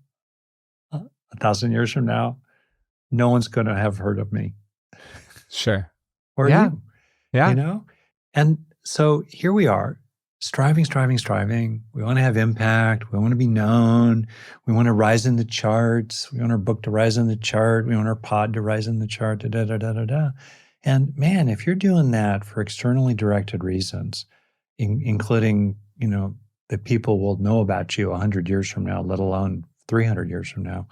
1,000 years from now, no one's going to have heard of me.
Sure.
Or
Yeah.
you.
Yeah.
And so here we are, striving. We want to have impact. We want to be known. We want to rise in the charts. We want our book to rise in the chart. We want our pod to rise in the chart. And man, if you're doing that for externally directed reasons, including, that people will know about you 100 years from now, let alone 300 years from now,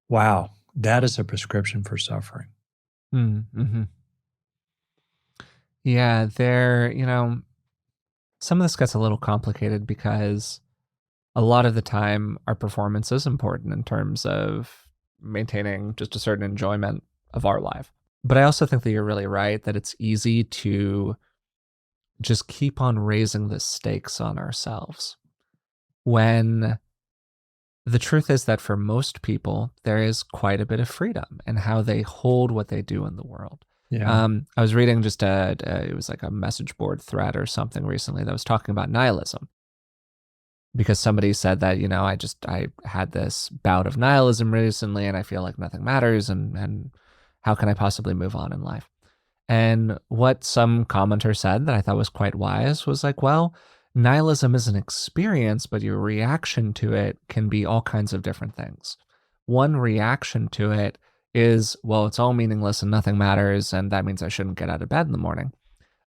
wow, that is a prescription for suffering.
Mm-hmm. Yeah, some of this gets a little complicated because a lot of the time our performance is important in terms of maintaining just a certain enjoyment of our life. But I also think that you're really right that it's easy to just keep on raising the stakes on ourselves, when the truth is that for most people, there is quite a bit of freedom in how they hold what they do in the world.
Yeah.
I was reading just it was like a message board thread or something recently that was talking about nihilism, because somebody said that, I had this bout of nihilism recently and I feel like nothing matters, and how can I possibly move on in life? And what some commenter said that I thought was quite wise was like, well, nihilism is an experience, but your reaction to it can be all kinds of different things. One reaction to it is, well, it's all meaningless and nothing matters, and that means I shouldn't get out of bed in the morning.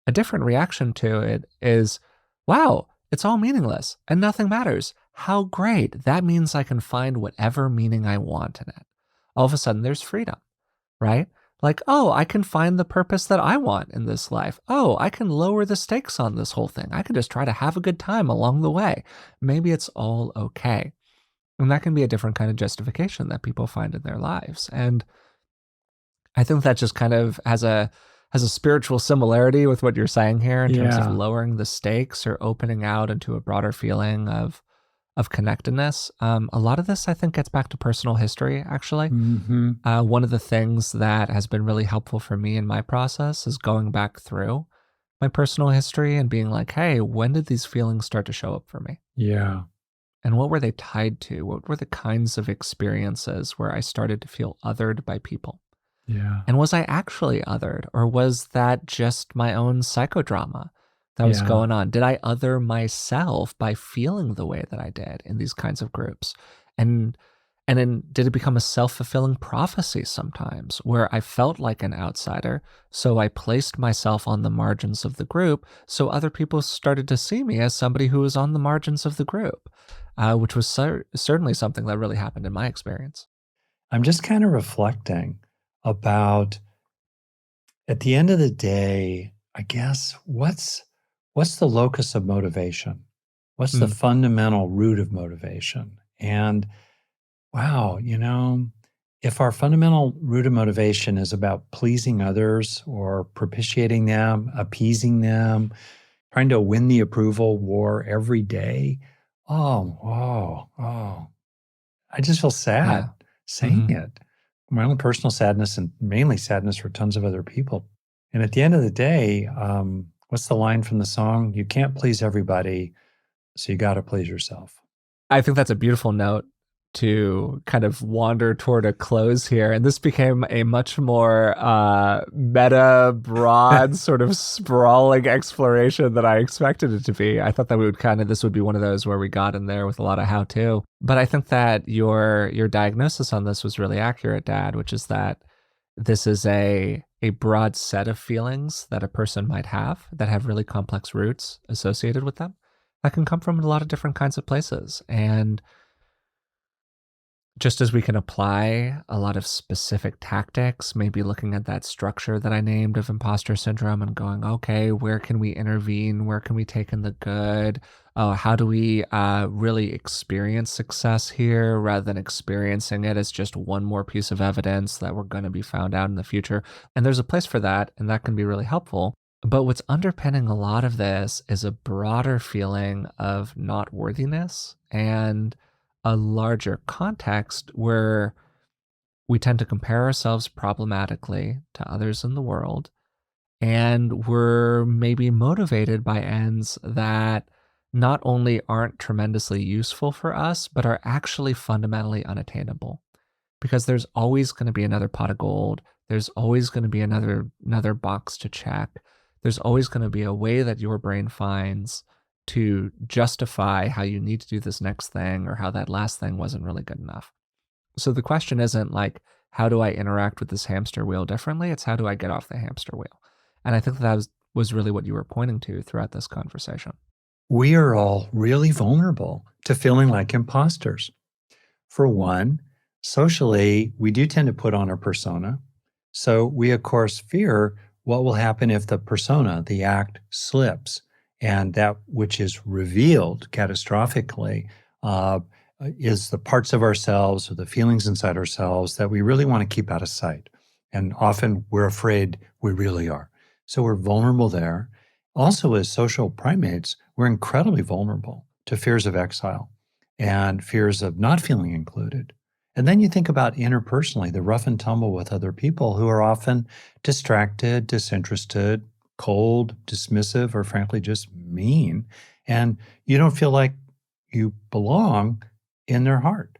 A different reaction to it is, wow, it's all meaningless and nothing matters. How great. That means I can find whatever meaning I want in it. All of a sudden, there's freedom, right? Like, oh, I can find the purpose that I want in this life. Oh, I can lower the stakes on this whole thing. I can just try to have a good time along the way. Maybe it's all okay. And that can be a different kind of justification that people find in their lives. And I think that just kind of has a spiritual similarity with what you're saying here in terms of lowering the stakes or opening out into a broader feeling of connectedness. A lot of this, I think, gets back to personal history, actually.
Mm-hmm.
One of the things that has been really helpful for me in my process is going back through my personal history and being like, hey, when did these feelings start to show up for me?
Yeah.
And what were they tied to? What were the kinds of experiences where I started to feel othered by people?
Yeah.
And was I actually othered, or was that just my own psychodrama that was
Yeah.
going on? Did I other myself by feeling the way that I did in these kinds of groups? And and then did it become a self-fulfilling prophecy sometimes where I felt like an outsider, so I placed myself on the margins of the group so other people started to see me as somebody who was on the margins of the group, which was certainly something that really happened in my experience.
I'm just kind of reflecting about at the end of the day, I guess what's the locus of motivation? What's the
Mm,
fundamental root of motivation? And wow, if our fundamental root of motivation is about pleasing others or propitiating them, appeasing them, trying to win the approval war every day, I just feel
yeah.
sad saying
Hmm.
it. My own personal sadness and mainly sadness for tons of other people. And at the end of the day, what's the line from the song? You can't please everybody, so you got to please yourself.
I think that's a beautiful note to kind of wander toward a close here. And this became a much more meta, broad, sort of sprawling exploration than I expected it to be. I thought that we would this would be one of those where we got in there with a lot of how to. But I think that your diagnosis on this was really accurate, Dad, which is that this is a broad set of feelings that a person might have that have really complex roots associated with them that can come from a lot of different kinds of places. And just as we can apply a lot of specific tactics, maybe looking at that structure that I named of imposter syndrome and going, okay, where can we intervene? Where can we take in the good? How do we really experience success here rather than experiencing it as just one more piece of evidence that we're going to be found out in the future? And there's a place for that, and that can be really helpful. But what's underpinning a lot of this is a broader feeling of not worthiness and a larger context where we tend to compare ourselves problematically to others in the world. And we're maybe motivated by ends that not only aren't tremendously useful for us, but are actually fundamentally unattainable because there's always going to be another pot of gold. There's always going to be another box to check. There's always going to be a way that your brain finds to justify how you need to do this next thing or how that last thing wasn't really good enough. So the question isn't like, how do I interact with this hamster wheel differently? It's how do I get off the hamster wheel? And I think that was really what you were pointing to throughout this conversation.
We are all really vulnerable to feeling like imposters. For one, socially, we do tend to put on a persona. So we, of course, fear what will happen if the persona, the act, slips and that which is revealed catastrophically uh, is the parts of ourselves or the feelings inside ourselves that we really want to keep out of sight. And often we're afraid we really are. So we're vulnerable there. Also, as social primates, we're incredibly vulnerable to fears of exile and fears of not feeling included. And then you think about interpersonally, the rough and tumble with other people who are often distracted, disinterested, cold, dismissive, or frankly, just mean. And you don't feel like you belong in their heart.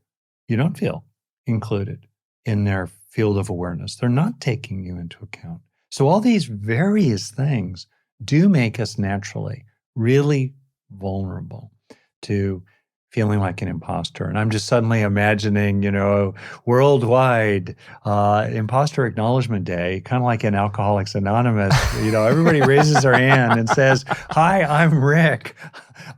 You don't feel included in their field of awareness. They're not taking you into account. So, all these various things do make us naturally really vulnerable to feeling like an imposter. And I'm just suddenly imagining, worldwide imposter acknowledgement day, kind of like in Alcoholics Anonymous. Everybody raises their hand and says, "Hi, I'm Rick.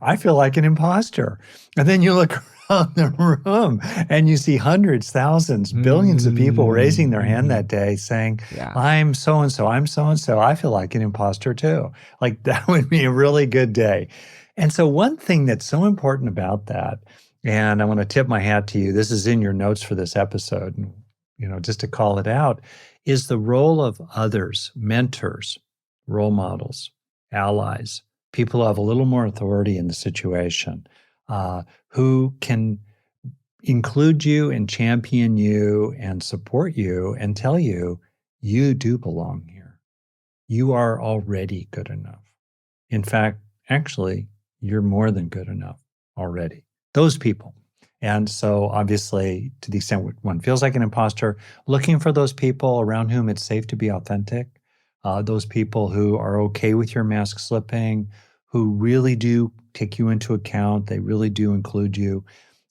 I feel like an imposter." And then you look around the room and you see hundreds, thousands, billions of people raising their hand
Mm-hmm.
that day saying,
Yeah.
"I'm so and so, I'm so and so. I feel like an imposter too." Like that would be a really good day. And so, one thing that's so important about that, and I want to tip my hat to you, this is in your notes for this episode, and just to call it out, is the role of others, mentors, role models, allies, people who have a little more authority in the situation, who can include you and champion you and support you and tell you, you do belong here. You are already good enough. In fact, actually, you're more than good enough already. Those people. And so, obviously, to the extent one feels like an imposter, looking for those people around whom it's safe to be authentic, those people who are okay with your mask slipping, who really do take you into account, they really do include you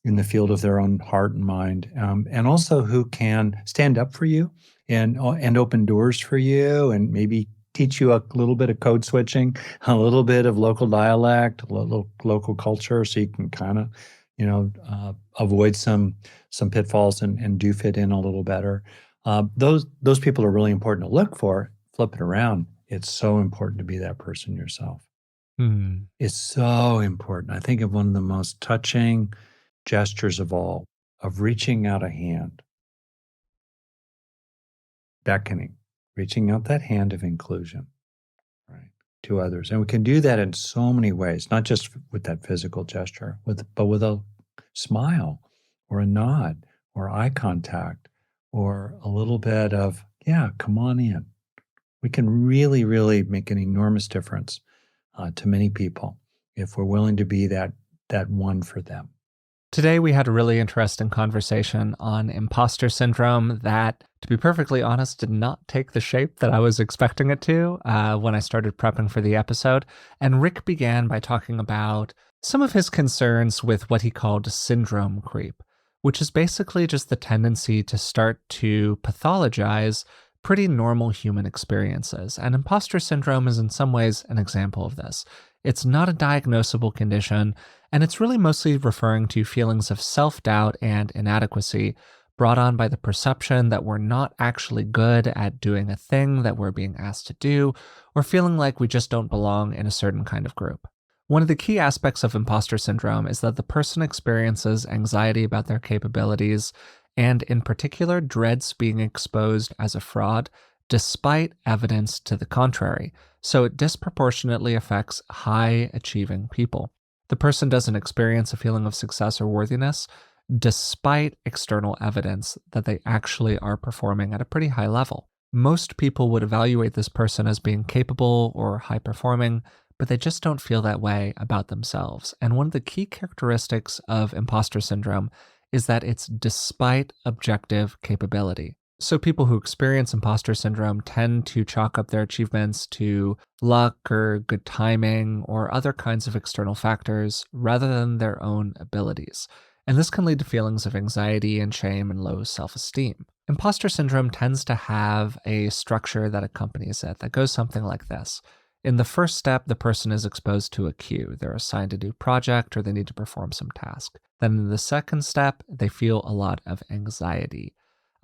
in the field of their own heart and mind, and also who can stand up for you and open doors for you and maybe teach you a little bit of code switching, a little bit of local dialect, a little local culture, so you can kind of, avoid some pitfalls and do fit in a little better. Those people are really important to look for. Flip it around. It's so important to be that person yourself.
Hmm.
It's so important. I think of one of the most touching gestures of all, of reaching out a hand, beckoning, reaching out that hand of inclusion, right, to others. And we can do that in so many ways, not just with that physical gesture, but with a smile or a nod or eye contact or a little bit of, yeah, come on in. We can really, really make an enormous difference to many people if we're willing to be that one for them.
Today, we had a really interesting conversation on imposter syndrome that, to be perfectly honest, did not take the shape that I was expecting it to when I started prepping for the episode. And Rick began by talking about some of his concerns with what he called syndrome creep, which is basically just the tendency to start to pathologize pretty normal human experiences. And imposter syndrome is in some ways an example of this. It's not a diagnosable condition, and it's really mostly referring to feelings of self doubt and inadequacy brought on by the perception that we're not actually good at doing a thing that we're being asked to do, or feeling like we just don't belong in a certain kind of group. One of the key aspects of imposter syndrome is that the person experiences anxiety about their capabilities and, in particular, dreads being exposed as a fraud despite evidence to the contrary. So it disproportionately affects high achieving people. The person doesn't experience a feeling of success or worthiness despite external evidence that they actually are performing at a pretty high level. Most people would evaluate this person as being capable or high performing, but they just don't feel that way about themselves. And one of the key characteristics of imposter syndrome is that it's despite objective capability. So people who experience imposter syndrome tend to chalk up their achievements to luck or good timing or other kinds of external factors rather than their own abilities. And this can lead to feelings of anxiety and shame and low self-esteem. Imposter syndrome tends to have a structure that accompanies it that goes something like this. In the first step, the person is exposed to a cue. They're assigned a new project or they need to perform some task. Then in the second step, they feel a lot of anxiety.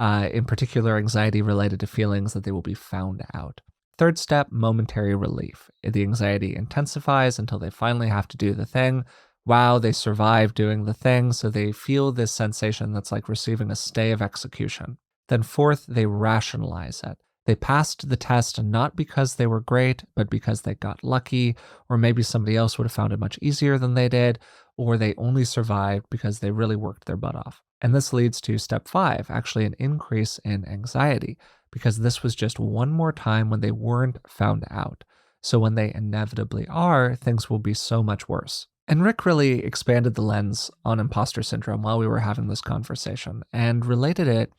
In particular, anxiety related to feelings that they will be found out. Third step, momentary relief. The anxiety intensifies until they finally have to do the thing. Wow, they survived doing the thing, so they feel this sensation that's like receiving a stay of execution. Then fourth, they rationalize it. They passed the test not because they were great, but because they got lucky, or maybe somebody else would have found it much easier than they did, or they only survived because they really worked their butt off. And this leads to step 5, actually an increase in anxiety, because this was just one more time when they weren't found out. So when they inevitably are, things will be so much worse. And Rick really expanded the lens on imposter syndrome while we were having this conversation and related it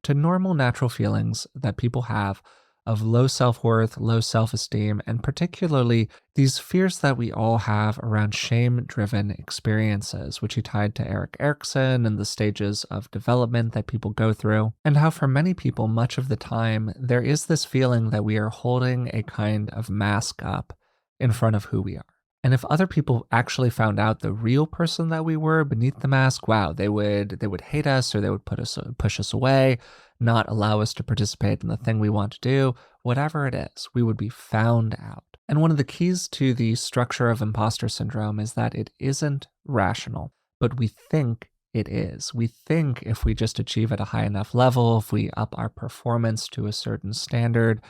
to normal natural feelings that people have of low self-worth, low self-esteem, and particularly these fears that we all have around shame-driven experiences, which he tied to Eric Erikson and the stages of development that people go through, and how for many people, much of the time, there is this feeling that we are holding a kind of mask up in front of who we are. And if other people actually found out the real person that we were beneath the mask, wow, they would hate us, or they would push us away, not allow us to participate in the thing we want to do. Whatever it is, we would be found out. And one of the keys to the structure of imposter syndrome is that it isn't rational, but we think it is. We think if we just achieve at a high enough level, if we up our performance to a certain standard,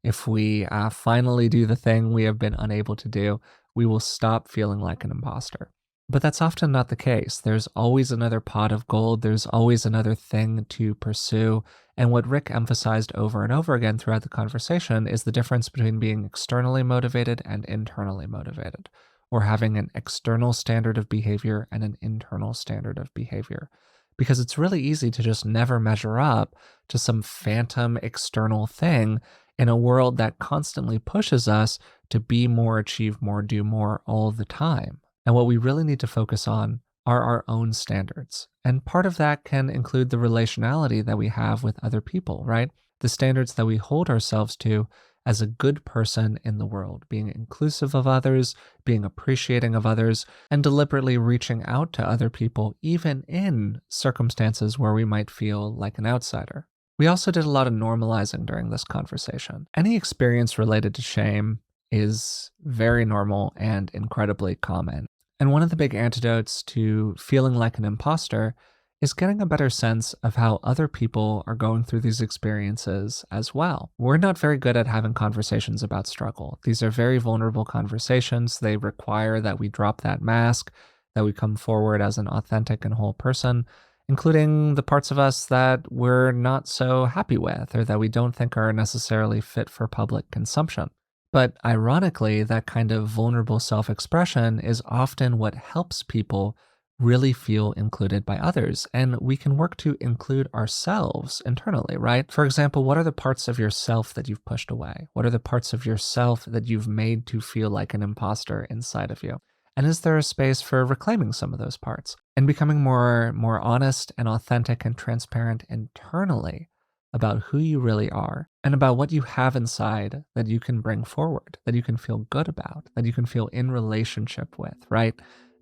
if we finally do the thing we have been unable to do, we will stop feeling like an imposter. But that's often not the case. There's always another pot of gold. There's always another thing to pursue. And what Rick emphasized over and over again throughout the conversation is the difference between being externally motivated and internally motivated, or having an external standard of behavior and an internal standard of behavior. Because it's really easy to just never measure up to some phantom external thing in a world that constantly pushes us to be more, achieve more, do more all the time. And what we really need to focus on are our own standards. And part of that can include the relationality that we have with other people, right? The standards that we hold ourselves to as a good person in the world, being inclusive of others, being appreciating of others, and deliberately reaching out to other people, even in circumstances where we might feel like an outsider. We also did a lot of normalizing during this conversation. Any experience related to shame is very normal and incredibly common. And one of the big antidotes to feeling like an imposter is getting a better sense of how other people are going through these experiences as well. We're not very good at having conversations about struggle. These are very vulnerable conversations. They require that we drop that mask, that we come forward as an authentic and whole person, including the parts of us that we're not so happy with or that we don't think are necessarily fit for public consumption. But ironically, that kind of vulnerable self-expression is often what helps people really feel included by others. And we can work to include ourselves internally, right? For example, what are the parts of yourself that you've pushed away? What are the parts of yourself that you've made to feel like an imposter inside of you? And is there a space for reclaiming some of those parts and becoming more honest and authentic and transparent internally about who you really are and about what you have inside that you can bring forward, that you can feel good about, that you can feel in relationship with, right?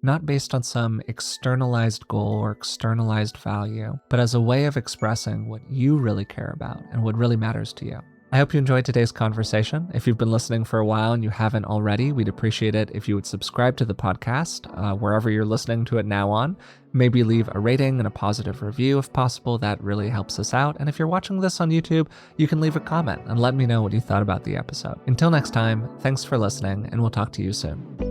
Not based on some externalized goal or externalized value, but as a way of expressing what you really care about and what really matters to you. I hope you enjoyed today's conversation. If you've been listening for a while and you haven't already, we'd appreciate it if you would subscribe to the podcast, wherever you're listening to it now on. Maybe leave a rating and a positive review if possible. That really helps us out. And if you're watching this on YouTube, you can leave a comment and let me know what you thought about the episode. Until next time, thanks for listening, and we'll talk to you soon.